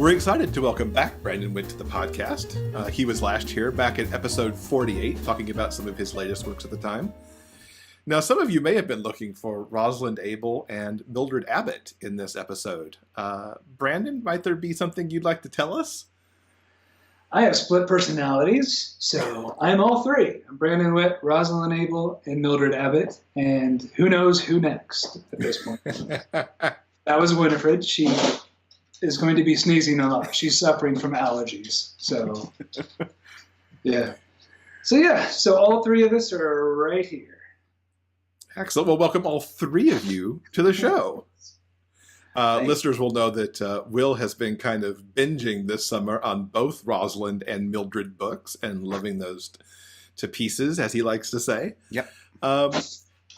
We're excited to welcome back Brandon Witt to the podcast. He was last here, back in episode 48, talking about some of his latest works at the time. Now, some of you may have been looking for Rosalind Abel and Mildred Abbott in this episode. Brandon, might there be something you'd like to tell us? I have split personalities, so I'm all three. I'm Brandon Witt, Rosalind Abel, and Mildred Abbott, and who knows who next at this point. That was Winifred. She is going to be sneezing a lot. She's suffering from allergies. So, yeah. So all three of us are right here. Excellent. Well, welcome all three of you to the show. Listeners will know that Will has been kind of binging this summer on both Rosalind and Mildred books and loving those to pieces, as he likes to say. Yep.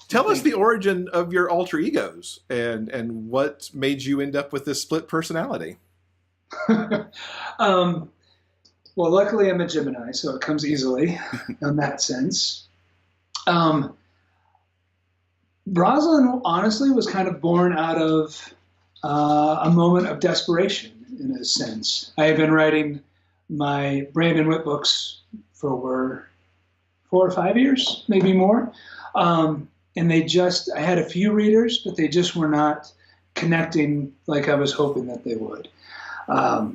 Tell us the origin of your alter egos and what made you end up with this split personality. Well, luckily I'm a Gemini, so it comes easily in that sense. Rosalind, honestly, was kind of born out of a moment of desperation, in a sense. I have been writing my Brandon Witt books for over 4 or 5 years, maybe more. And I had a few readers, but they just were not connecting like I was hoping that they would. I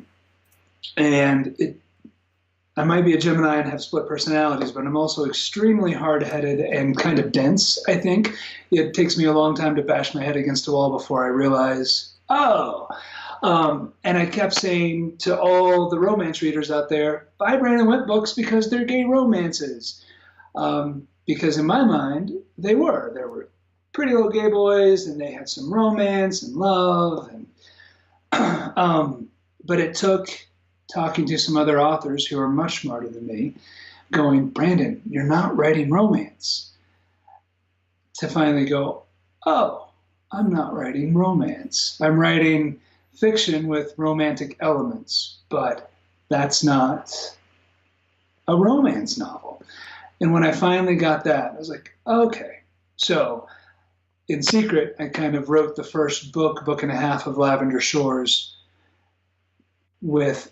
might be a Gemini and have split personalities, but I'm also extremely hard-headed and kind of dense, I think. It takes me a long time to bash my head against a wall before I realize, and I kept saying to all the romance readers out there, buy Brandon Witt books because they're gay romances. Because in my mind, they were. There were pretty little gay boys, and they had some romance and love. But it took talking to some other authors who are much smarter than me, going, Brandon, you're not writing romance, to finally go, oh, I'm not writing romance. I'm writing fiction with romantic elements, but that's not a romance novel. And when I finally got that, I was like, okay. So in secret, I kind of wrote the first book and a half of Lavender Shores with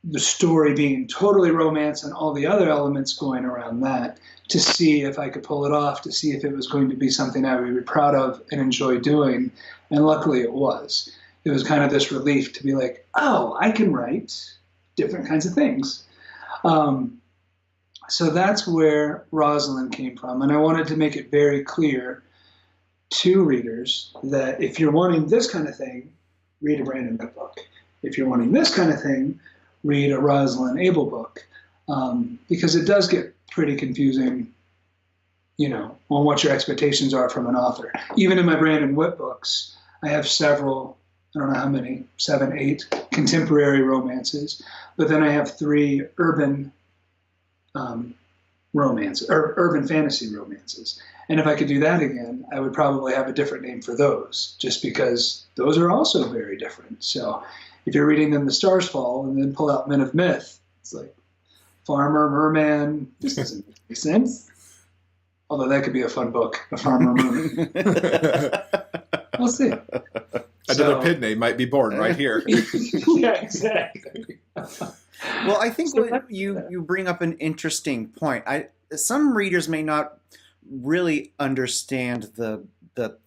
the story being totally romance and all the other elements going around that to see if I could pull it off, to see if it was going to be something I would be proud of and enjoy doing. And luckily it was. It was kind of this relief to be like, oh, I can write different kinds of things. So that's where Rosalind came from. And I wanted to make it very clear to readers that if you're wanting this kind of thing, read a Brandon Witt book. If you're wanting this kind of thing, read a Rosalind Abel book. Because it does get pretty confusing, on what your expectations are from an author. Even in my Brandon Witt books, I have several, I don't know how many, 7, 8 contemporary romances. But then I have 3 urban romance or urban fantasy romances. And if I could do that again, I would probably have a different name for those, just because those are also very different. So if you're reading Then the Stars Fall and then pull out Men of Myth, it's like farmer, merman, this doesn't make sense. Although that could be a fun book, A Farmer Merman. We'll see. Another pin name might be born right here. Yeah, exactly. Well, I think you bring up an interesting point. Some readers may not really understand the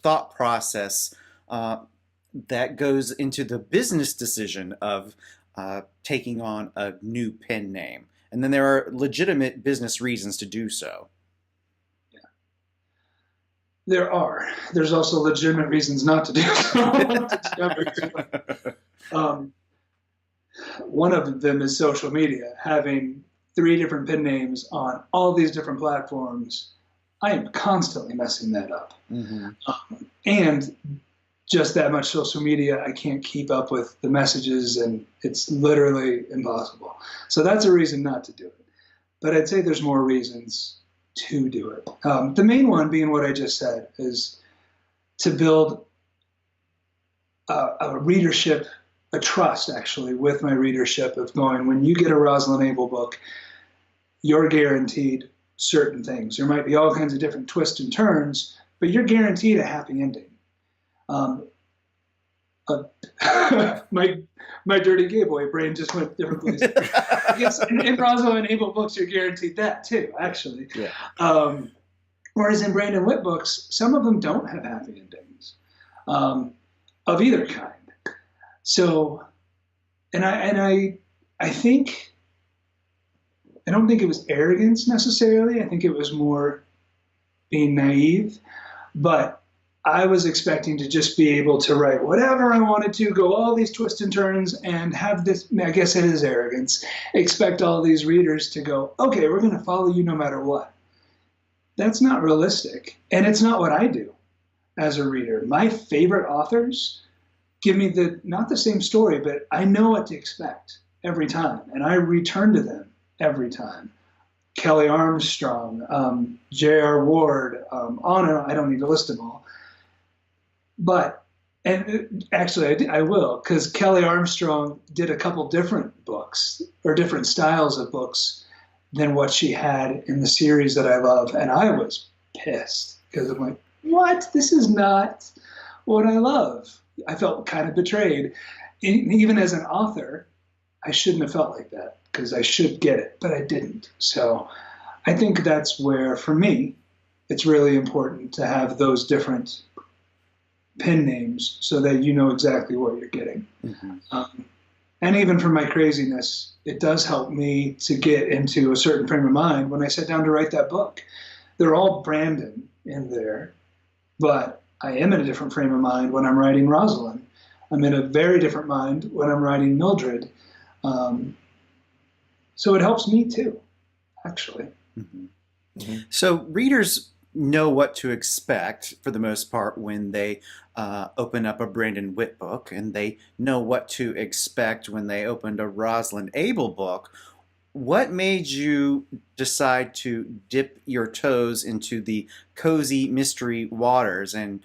thought process that goes into the business decision of taking on a new pen name. And then there are legitimate business reasons to do so. Yeah. There are. There's also legitimate reasons not to do so. One of them is social media. Having 3 different pen names on all these different platforms, I am constantly messing that up. Mm-hmm. And just that much social media, I can't keep up with the messages, and it's literally impossible. So that's a reason not to do it. But I'd say there's more reasons to do it. The main one being what I just said is to build a readership, a trust actually with my readership of going, when you get a Rosalind Abel book, you're guaranteed certain things. There might be all kinds of different twists and turns, but you're guaranteed a happy ending. my dirty gay boy brain just went different places. I guess in Rosalind Abel books, you're guaranteed that too, actually. Yeah. Whereas in Brandon Witt books, some of them don't have happy endings of either kind. So, and I think, I don't think it was arrogance necessarily. I think it was more being naive, but I was expecting to just be able to write whatever I wanted to, go all these twists and turns, and have this, I guess it is arrogance, expect all these readers to go, okay, we're going to follow you no matter what. That's not realistic, and it's not what I do as a reader. My favorite authors give me not the same story, but I know what to expect every time, and I return to them every time. Kelly Armstrong, J.R. Ward, on and on. I don't need to list them all. But, and actually I will, because Kelly Armstrong did a couple different books, or different styles of books than what she had in the series that I love. And I was pissed, because I'm like, what? This is not what I love. I felt kind of betrayed. Even as an author, I shouldn't have felt like that, because I should get it, but I didn't. So I think that's where, for me, it's really important to have those different pen names so that you know exactly what you're getting. Mm-hmm. And even for my craziness, it does help me to get into a certain frame of mind when I sit down to write that book. They're all Brandon in there, but I am in a different frame of mind when I'm writing Rosalind. I'm in a very different mind when I'm writing Mildred. So it helps me too, actually. Mm-hmm. Mm-hmm. So readers know what to expect for the most part when they open up a Brandon Witt book, and they know what to expect when they opened a Rosalind Abel book. What made you decide to dip your toes into the cozy mystery waters and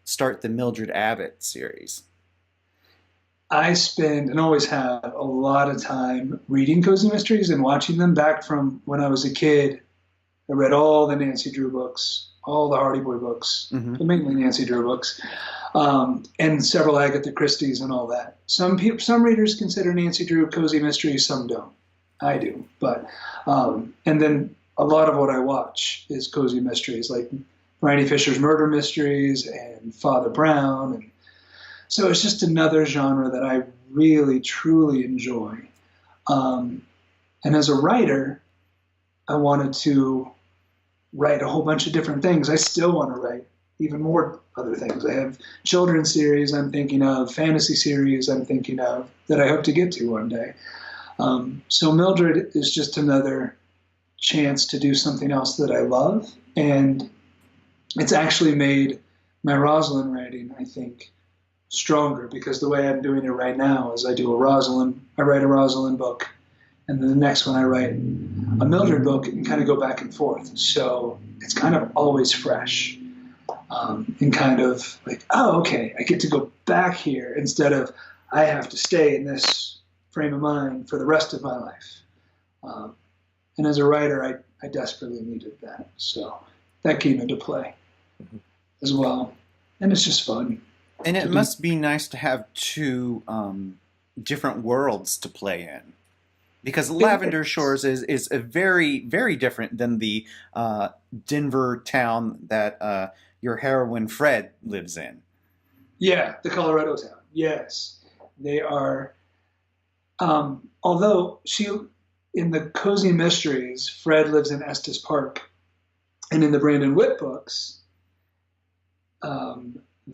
start the Mildred Abbott series? I spend, and always have, a lot of time reading cozy mysteries and watching them back from when I was a kid. I read all the Nancy Drew books, all the Hardy Boy books, mm-hmm. but mainly Nancy Drew books, and several Agatha Christie's and all that. Some readers consider Nancy Drew cozy mysteries, some don't. I do, but and then a lot of what I watch is cozy mysteries, like Randy Fisher's murder mysteries and Father Brown, and so it's just another genre that I really truly enjoy. And as a writer, I wanted to write a whole bunch of different things. I still want to write even more other things. I have children's series I'm thinking of, fantasy series I'm thinking of, that I hope to get to one day. So Mildred is just another chance to do something else that I love. And it's actually made my Rosalind writing, I think, stronger, because the way I'm doing it right now is I write a Rosalind book, and then the next one I write a Mildred book, and kind of go back and forth. So it's kind of always fresh, and kind of like, oh, okay, I get to go back here instead of I have to stay in this frame of mind for the rest of my life. And as a writer, I desperately needed that. So that came into play as well. And it's just fun. And it must be nice to have two different worlds to play in. Because Lavender Shores is a very, very different than the Denver town that your heroine Fred lives in. Yeah, the Colorado town. Yes. They are, although in the Cozy Mysteries, Fred lives in Estes Park. And in the Brandon Witt books,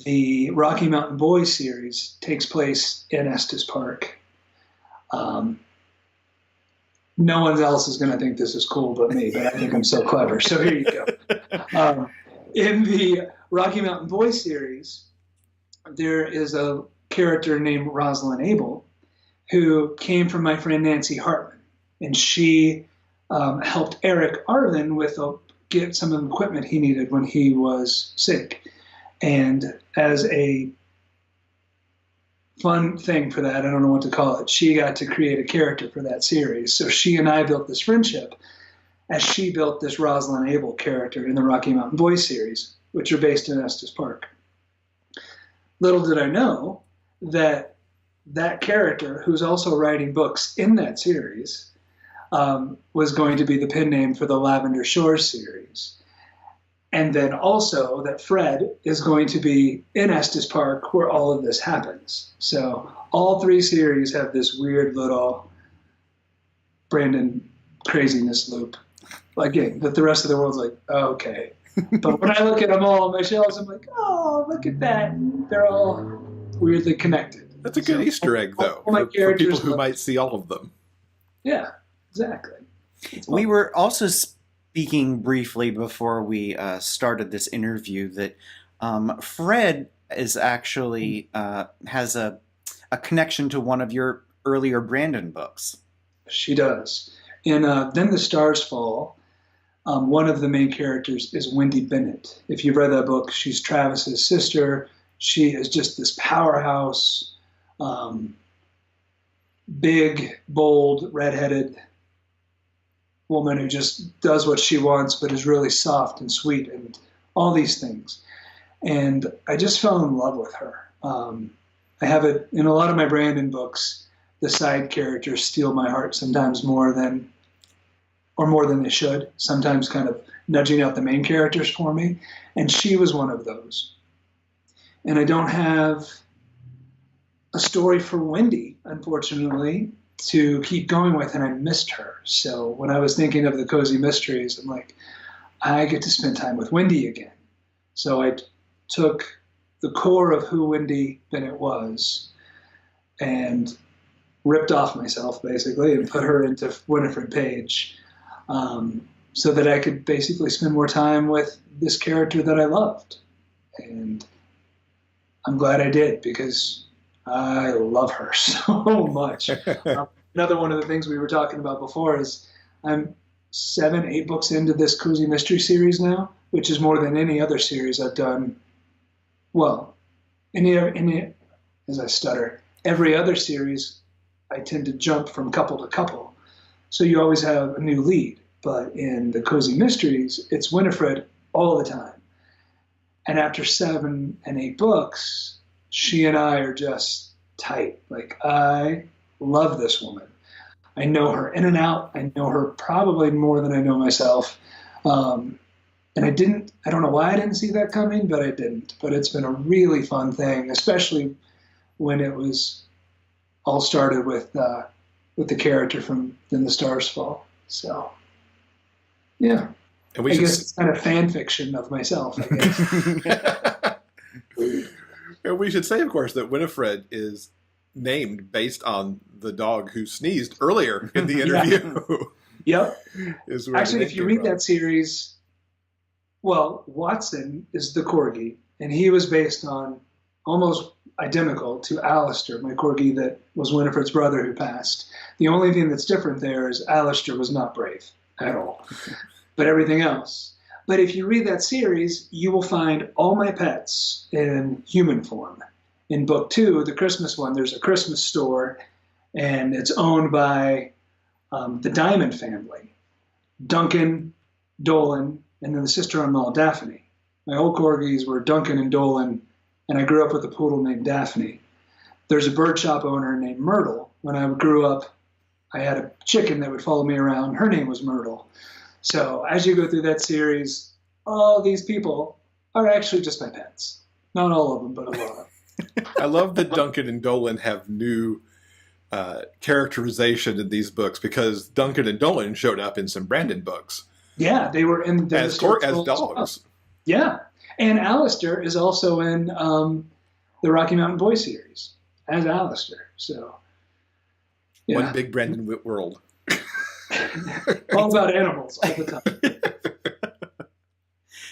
the Rocky Mountain Boys series takes place in Estes Park. No one else is going to think this is cool but me, but I think I'm so clever. So here you go. In the Rocky Mountain Boys series, there is a character named Rosalind Abel who came from my friend Nancy Hartman, and she helped Eric Arvin get some of the equipment he needed when he was sick. And as a fun thing for that, I don't know what to call it, she got to create a character for that series. So she and I built this friendship as she built this Rosalind Abel character in the Rocky Mountain Boys series, which are based in Estes Park. Little did I know that character, who's also writing books in that series, was going to be the pen name for the Lavender Shores series. And then also that Fred is going to be in Estes Park where all of this happens. So all 3 series have this weird little Brandon craziness loop. Again, that the rest of the world's like, oh, okay. But when I look at them all on my shelves, I'm like, oh, look at that. They're all weirdly connected. That's a good Easter egg, though, for people who might see all of them. Yeah, exactly. We were also speaking briefly before we started this interview that Fred is actually has a connection to one of your earlier Brandon books. She does. In Then the Stars Fall, one of the main characters is Wendy Bennett. If you've read that book, she's Travis's sister. She is just this powerhouse, big, bold, redheaded woman who just does what she wants, but is really soft and sweet and all these things. And I just fell in love with her. I have it in a lot of my Brandon books. The side characters steal my heart sometimes more than they should, sometimes kind of nudging out the main characters for me. And she was one of those. And I don't have a story for Wendy, unfortunately, to keep going with, and I missed her. So when I was thinking of the Cozy Mysteries, I'm like, I get to spend time with Wendy again. So I took the core of who Wendy Bennett was and ripped off myself, basically, and put her into Winifred Page, so that I could basically spend more time with this character that I loved. And I'm glad I did, because I love her so much. Another one of the things we were talking about before is I'm 7-8 books into this Cozy Mystery series now, which is more than any other series I've done. Well, as I stutter, every other series I tend to jump from couple to couple. So you always have a new lead. But in the Cozy Mysteries, it's Winifred all the time. And after 7 and 8 books, she and I are just tight. Like, I love this woman. I know her in and out. I know her probably more than I know myself. And I don't know why I didn't see that coming, but I didn't. But it's been a really fun thing, especially when it was all started with the character from Then the Stars Fall. So, yeah. And I guess it's kind of fan fiction of myself, I guess. And we should say, of course, that Winifred is named based on the dog who sneezed earlier in the interview. Yep. Actually, if you read that series, well, Watson is the Corgi, and he was based on almost identical to Alistair, my Corgi that was Winifred's brother who passed. The only thing that's different there is Alistair was not brave at all, but everything else. But if you read that series, you will find all my pets in human form. In book 2, the Christmas one, there's a Christmas store, and it's owned by the Diamond family, Duncan, Dolan, and then the sister-in-law, Daphne. My old Corgis were Duncan and Dolan, and I grew up with a poodle named Daphne. There's a bird shop owner named Myrtle. When I grew up, I had a chicken that would follow me around. Her name was Myrtle. So as you go through that series, all these people are actually just my pets. Not all of them, but a lot of them. I love that Duncan and Dolan have new characterization in these books, because Duncan and Dolan showed up in some Brandon books. Yeah, they were in as dogs. Well. Yeah, and Alistair is also in the Rocky Mountain Boys series as Alistair. So, yeah. One big Brandon world. All about animals all the time.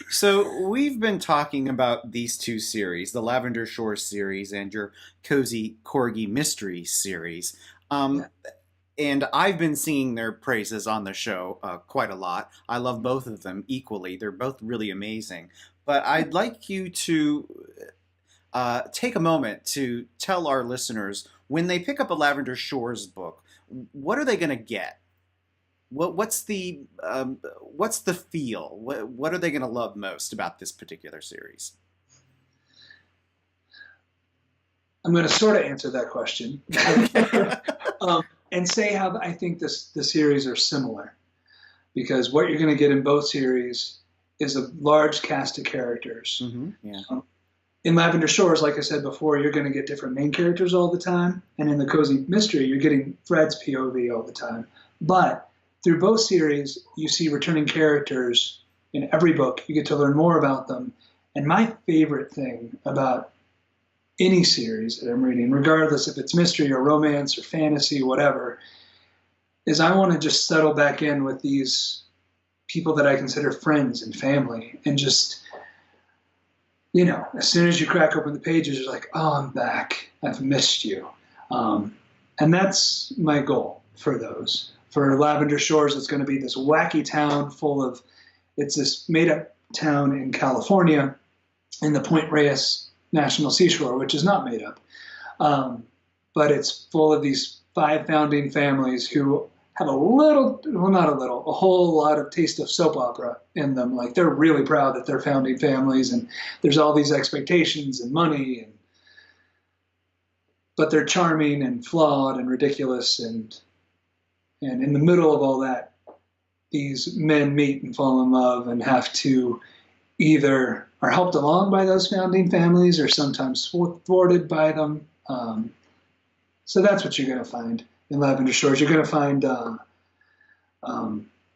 So we've been talking about these 2 series, the Lavender Shores series and your Cozy Corgi Mystery series. And I've been singing their praises on the show quite a lot. I love both of them equally. They're both really amazing. But I'd like you to take a moment to tell our listeners, when they pick up a Lavender Shores book, what are they going to get? What's the feel? What are they going to love most about this particular series? I'm going to sort of answer that question and say how I think the series are similar, because what you're going to get in both series is a large cast of characters. Mm-hmm. Yeah. In Lavender Shores, like I said before, you're going to get different main characters all the time, and in the Cozy Mystery, you're getting Fred's POV all the time. But through both series, you see returning characters in every book. You get to learn more about them. And my favorite thing about any series that I'm reading, regardless if it's mystery or romance or fantasy, whatever, is I want to just settle back in with these people that I consider friends and family, and just, you know, as soon as you crack open the pages, you're like, oh, I'm back. I've missed you. And that's my goal for those. For Lavender Shores, it's going to be this wacky town it's this made-up town in California in the Point Reyes National Seashore, which is not made up. But it's full of these 5 founding families who have a whole lot of taste of soap opera in them. Like, they're really proud that they're founding families, and there's all these expectations and money, but they're charming and flawed and ridiculous, and in the middle of all that, these men meet and fall in love and have to either are helped along by those founding families or sometimes thwarted by them. So that's what you're going to find in Lavender Shores. You're going to find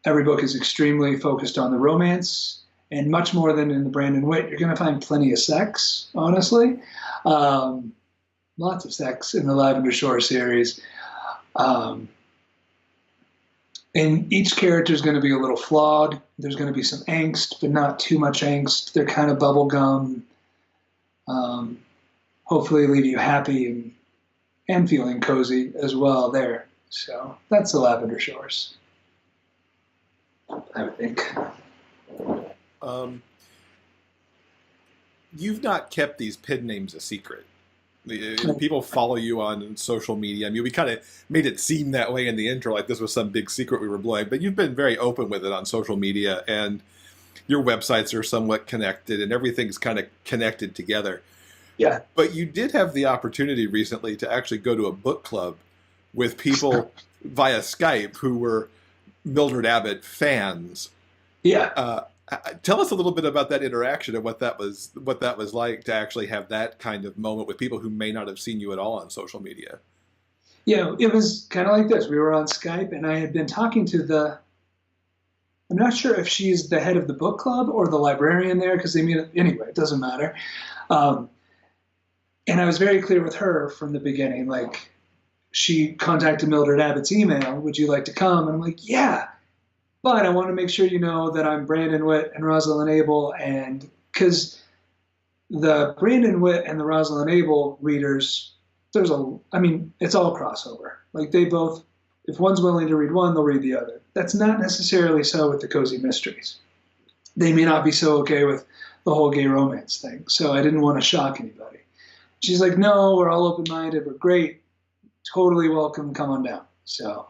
every book is extremely focused on the romance, and much more than in the Brandon Witt, you're going to find plenty of sex, honestly. Lots of sex in the Lavender Shore series. And each character is going to be a little flawed. There's going to be some angst, but not too much angst. They're kind of bubblegum. Hopefully leave you happy and feeling cozy as well there. So that's the Lavender Shores, I would think. You've not kept these pen names a secret. People follow you on social media. I mean, we kind of made it seem that way in the intro, like this was some big secret we were blowing, but you've been very open with it on social media, and your websites are somewhat connected, and everything's kind of connected together. Yeah. But you did have the opportunity recently to actually go to a book club with people via Skype who were Mildred Abbott fans. Yeah. Tell us a little bit about that interaction and what that was like to actually have that kind of moment with people who may not have seen you at all on social media. Yeah, it was kind of like this. We were on Skype, and I had been talking to I'm not sure if she's the head of the book club or the librarian there, because they meet anyway, it doesn't matter. And I was very clear with her from the beginning. Like, she contacted Mildred Abbott's email, would you like to come? And I'm like, yeah. But I want to make sure you know that I'm Brandon Witt and Rosalind Abel, and because the Brandon Witt and the Rosalind Abel readers, it's all crossover. Like, they both, if one's willing to read one, they'll read the other. That's not necessarily so with the Cozy Mysteries. They may not be so okay with the whole gay romance thing, so I didn't want to shock anybody. She's like, no, we're all open-minded, we're great, totally welcome, come on down. So...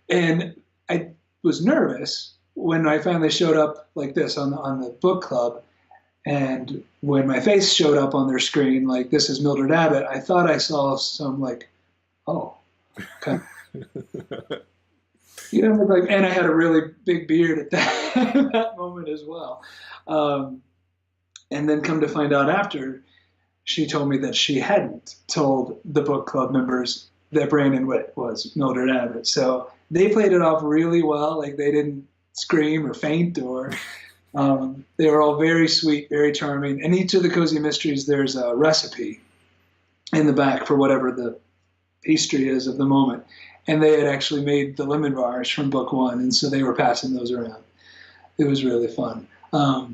And I was nervous when I finally showed up like this on the book club, and when my face showed up on their screen, like, this is Mildred Abbott, I thought I saw some, like, oh, okay. You know, like, and I had a really big beard at that moment as well. And then come to find out after, she told me that she hadn't told the book club members that Brandon Witt was Mildred Abbott. So they played it off really well. Like, they didn't scream or faint, or they were all very sweet, very charming. And each of the Cozy Mysteries, there's a recipe in the back for whatever the pastry is of the moment. And they had actually made the lemon bars from book 1, and so they were passing those around. It was really fun. I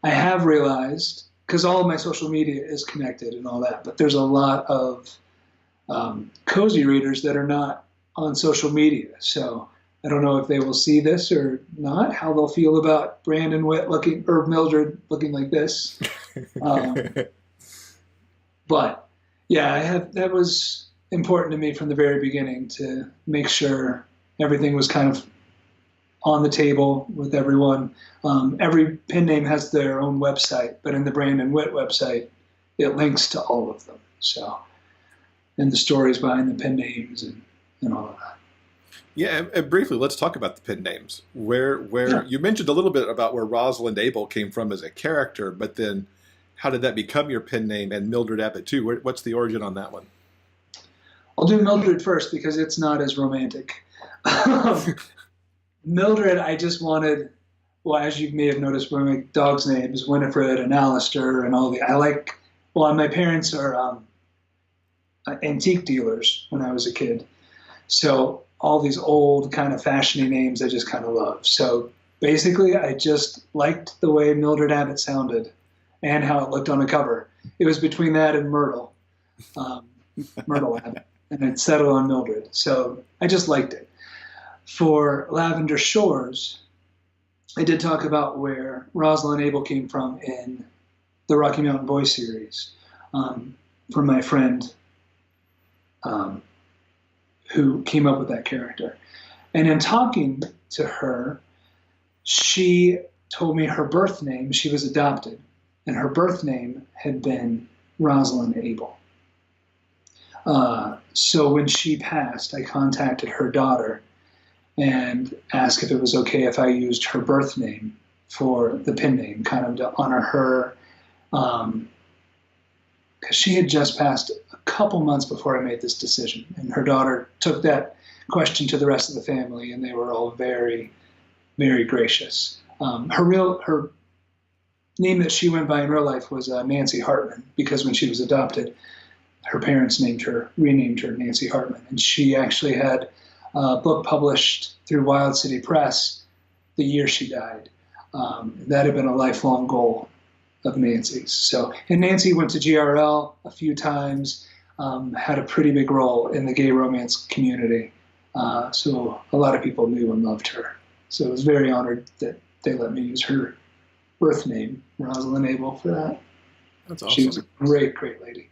have realized, because all of my social media is connected and all that, but there's a lot of Cozy readers that are not on social media. So I don't know if they will see this or not, how they'll feel about Brandon Witt looking, or Mildred looking like this. But yeah, that was important to me from the very beginning, to make sure everything was kind of on the table with everyone. Every pen name has their own website, but in the Brandon Witt website, it links to all of them. So, and the stories behind the pen names and all of that. Yeah, and briefly, let's talk about the pen names. Where you mentioned a little bit about where Rosalind Abel came from as a character, but then how did that become your pen name, and Mildred Abbott too? What's the origin on that one? I'll do Mildred first because it's not as romantic. Mildred, I just wanted, well, as you may have noticed, when my dog's names, Winifred and Alistair and all my parents are antique dealers when I was a kid. So all these old kind of fashiony names I just kind of love. So basically, I just liked the way Mildred Abbott sounded and how it looked on the cover. It was between that and Myrtle, Myrtle Abbott, and I'd settled on Mildred. So I just liked it. For Lavender Shores, I did talk about where Rosalind Abel came from in the Rocky Mountain Boys series, from my friend who came up with that character. And in talking to her, she told me her birth name, she was adopted, and her birth name had been Rosalind Abel. So when she passed, I contacted her daughter and asked if it was okay if I used her birth name for the pen name, kind of to honor her, because she had just passed a couple months before I made this decision. And her daughter took that question to the rest of the family, and they were all very, very gracious. Her name that she went by in real life was Nancy Hartman, because when she was adopted, her parents renamed her Nancy Hartman. And she actually had a book published through Wild City Press the year she died. That had been a lifelong goal of Nancy's. So, and Nancy went to GRL a few times, had a pretty big role in the gay romance community. So a lot of people knew and loved her. So I was very honored that they let me use her birth name, Rosalind Abel, for that. That's awesome. She was a great, great lady.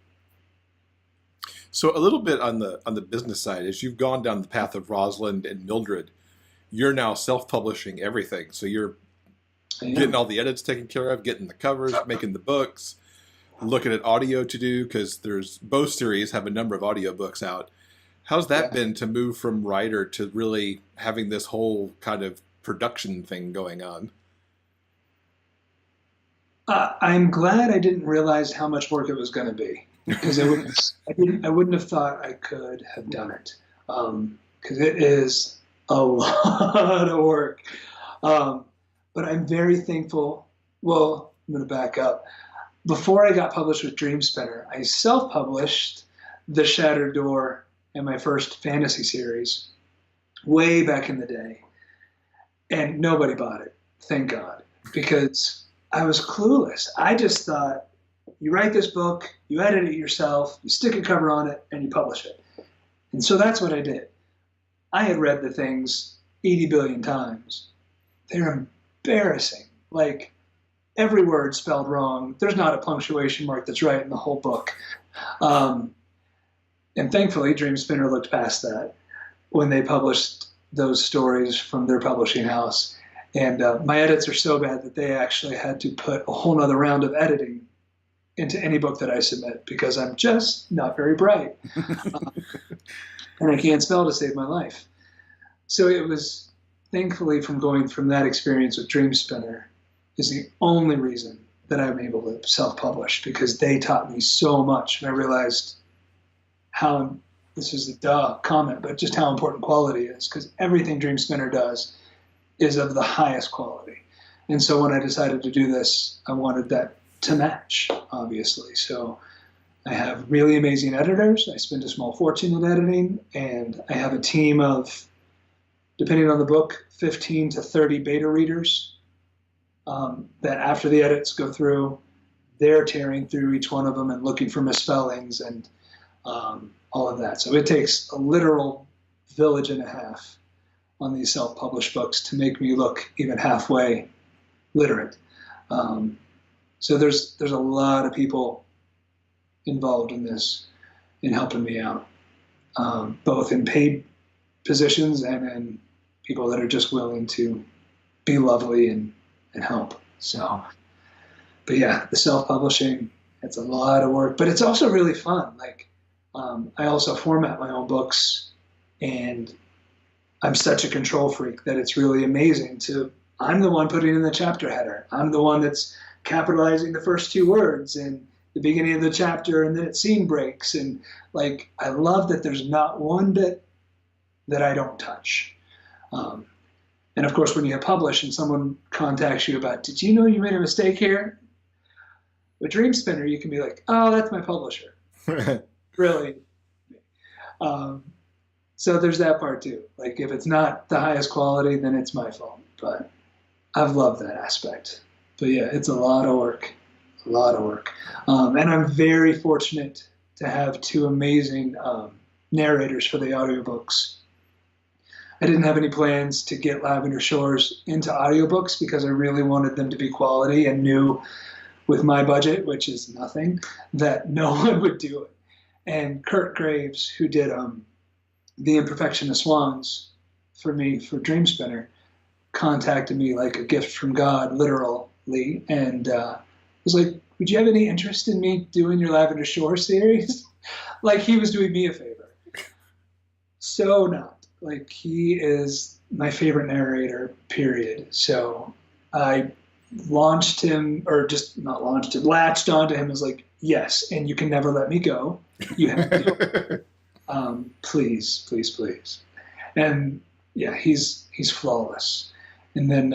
So a little bit on the business side, as you've gone down the path of Rosalind and Mildred, you're now self-publishing everything. So you're getting all the edits taken care of, getting the covers, making the books, looking at audio to do, because there's both series have a number of audiobooks out. How's that been to move from writer to really having this whole kind of production thing going on? I'm glad I didn't realize how much work it was going to be, because I wouldn't have thought I could have done it, because it is a lot of work. But I'm very thankful. Well, I'm going to back up. Before I got published with Dream Spinner, I self-published The Shattered Door and my first fantasy series way back in the day. And nobody bought it, thank God, because I was clueless. I just thought, you write this book, you edit it yourself, you stick a cover on it, and you publish it. And so that's what I did. I had read the things 80 billion times. They're embarrassing. Like, every word spelled wrong. There's not a punctuation mark that's right in the whole book. And thankfully, Dream Spinner looked past that when they published those stories from their publishing house. And my edits are so bad that they actually had to put a whole nother round of editing into any book that I submit, because I'm just not very bright. And I can't spell to save my life. So it was, thankfully, from going from that experience with Dream Spinner is the only reason that I'm able to self-publish, because they taught me so much. And I realized how, this is a duh comment, but just how important quality is, because everything Dream Spinner does is of the highest quality. And so when I decided to do this, I wanted that to match, obviously. So I have really amazing editors. I spend a small fortune in editing, and I have a team of, depending on the book, 15 to 30 beta readers that after the edits go through, they're tearing through each one of them and looking for misspellings and all of that. So it takes a literal village and a half on these self-published books to make me look even halfway literate. So there's a lot of people involved in this, in helping me out, both in paid positions and in people that are just willing to be lovely and help. So, but yeah, the self-publishing It's a lot of work, but it's also really fun. Like, I also format my own books, and I'm such a control freak that it's really amazing I'm the one putting in the chapter header. I'm the one that's capitalizing the first two words in the beginning of the chapter, and then scene breaks. And like, I love that there's not one bit that I don't touch. And of course, when you publish and someone contacts you about, did you know you made a mistake here? With Dream Spinner, you can be like, oh, that's my publisher. Really. So there's that part too. Like, if it's not the highest quality, then it's my fault. But I've loved that aspect. But yeah, it's a lot of work. A lot of work. And I'm very fortunate to have two amazing narrators for the audiobooks. I didn't have any plans to get Lavender Shores into audiobooks because I really wanted them to be quality, and knew with my budget, which is nothing, that no one would do it. And Kurt Graves, who did The Imperfection of Swans for me for Dream Spinner, contacted me like a gift from God, literally, and was like, would you have any interest in me doing your Lavender Shore series? Like, he was doing me a favor. So not. Like, he is my favorite narrator, period. So I latched onto him as like, yes, and you can never let me go. You have to do it. Please, please, please. And yeah, he's flawless. And then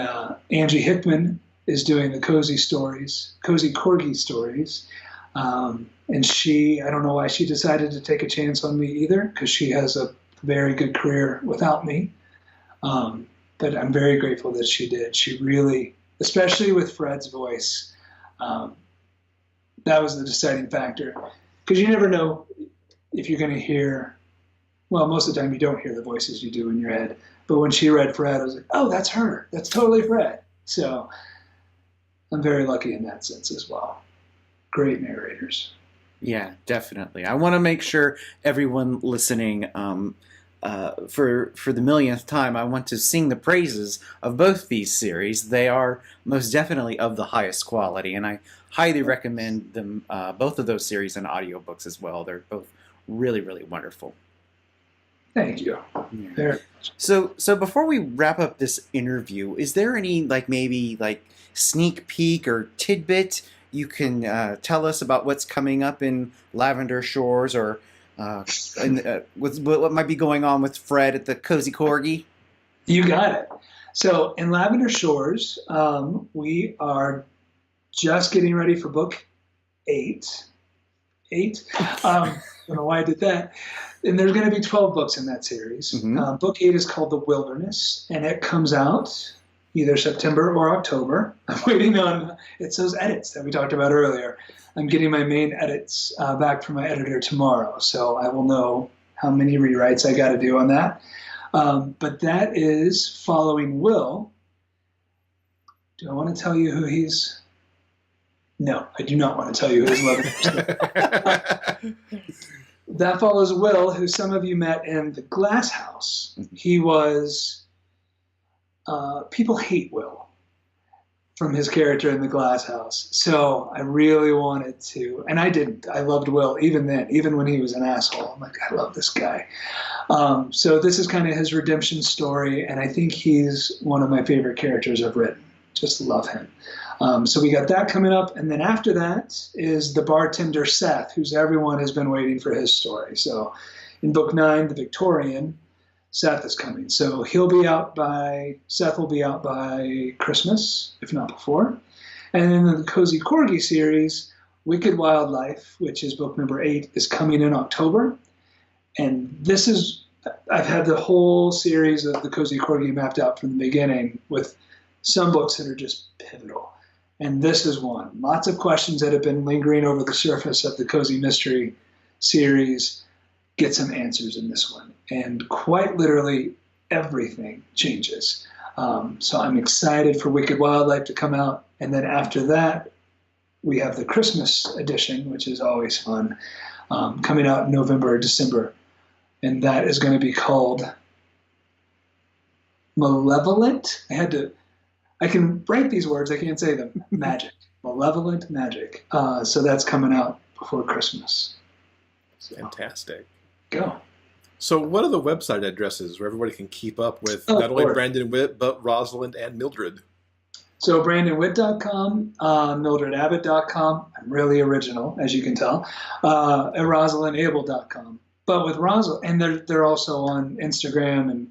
Angie Hickman is doing the Cozy Corgi stories. And she, I don't know why she decided to take a chance on me either, because she has a very good career without me. But I'm very grateful that she did. She really, especially with Fred's voice, that was the deciding factor. Because you never know if you're going to hear, well, most of the time you don't hear the voices you do in your head. But when she read Fred, I was like, oh, that's her. That's totally Fred. So I'm very lucky in that sense as well. Great narrators. Yeah, definitely. I want to make sure everyone listening, for the millionth time, I want to sing the praises of both these series. They are most definitely of the highest quality, and I highly recommend them, both of those series in audiobooks as well. They're both really, really wonderful. Thank you. Yeah. Very much. So before we wrap up this interview, is there any maybe sneak peek or tidbit you can tell us about what's coming up in Lavender Shores, or what might be going on with Fred at the Cozy Corgi? You got it. So in Lavender Shores, we are just getting ready for book 8. I don't know why I did that. And there's going to be 12 books in that series. Mm-hmm. Book 8 is called The Wilderness, and it comes out either September or October. I'm waiting on, it's those edits that we talked about earlier. I'm getting my main edits back from my editor tomorrow, so I will know how many rewrites I got to do on that. But that is following Will. Do I want to tell you who he's... No, I do not want to tell you who his love is. That follows Will, who some of you met in The Glass House. He was... people hate Will from his character in The Glass House. So I really wanted to, and I didn't. I loved Will even then, even when he was an asshole. I'm like, I love this guy. So this is kind of his redemption story, and I think he's one of my favorite characters I've written. Just love him. So we got that coming up, and then after that is the bartender Seth, who's everyone has been waiting for his story. So in book 9, The Victorian, Seth is coming. So Seth will be out by Christmas, if not before. And then the Cozy Corgi series, Wicked Wildlife, which is book number 8, is coming in October. And I've had the whole series of the Cozy Corgi mapped out from the beginning, with some books that are just pivotal. And this is one. Lots of questions that have been lingering over the surface of the Cozy Mystery series get some answers in this one. And quite literally everything changes. So I'm excited for Wicked Wildlife to come out. And then after that, we have the Christmas edition, which is always fun, coming out in November or December. And that is going to be called Malevolent. I can write these words, I can't say them. Magic. Malevolent Magic. So that's coming out before Christmas. So, fantastic. Go. So what are the website addresses where everybody can keep up with not only Brandon Witt, but Rosalind and Mildred? So BrandonWitt.com, MildredAbbott.com. I'm really original, as you can tell. And RosalindAbel.com. But with Rosalind, and they're also on Instagram, and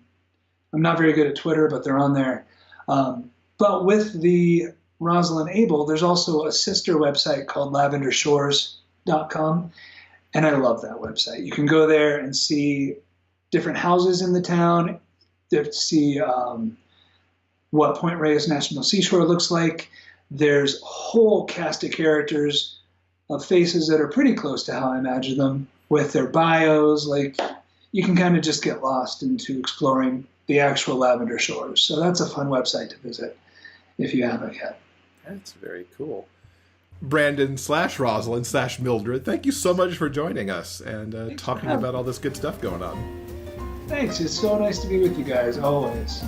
I'm not very good at Twitter, but they're on there. But with the Rosalind Abel, there's also a sister website called LavenderShores.com. And I love that website. You can go there and see different houses in the town, see what Point Reyes National Seashore looks like. There's a whole cast of characters of faces that are pretty close to how I imagine them with their bios. Like, you can kind of just get lost into exploring the actual Lavender Shores. So that's a fun website to visit if you haven't yet. That's very cool. Brandon/Rosalind/Mildred, thank you so much for joining us and talking about all this good stuff going on. Thanks. It's so nice to be with you guys, always.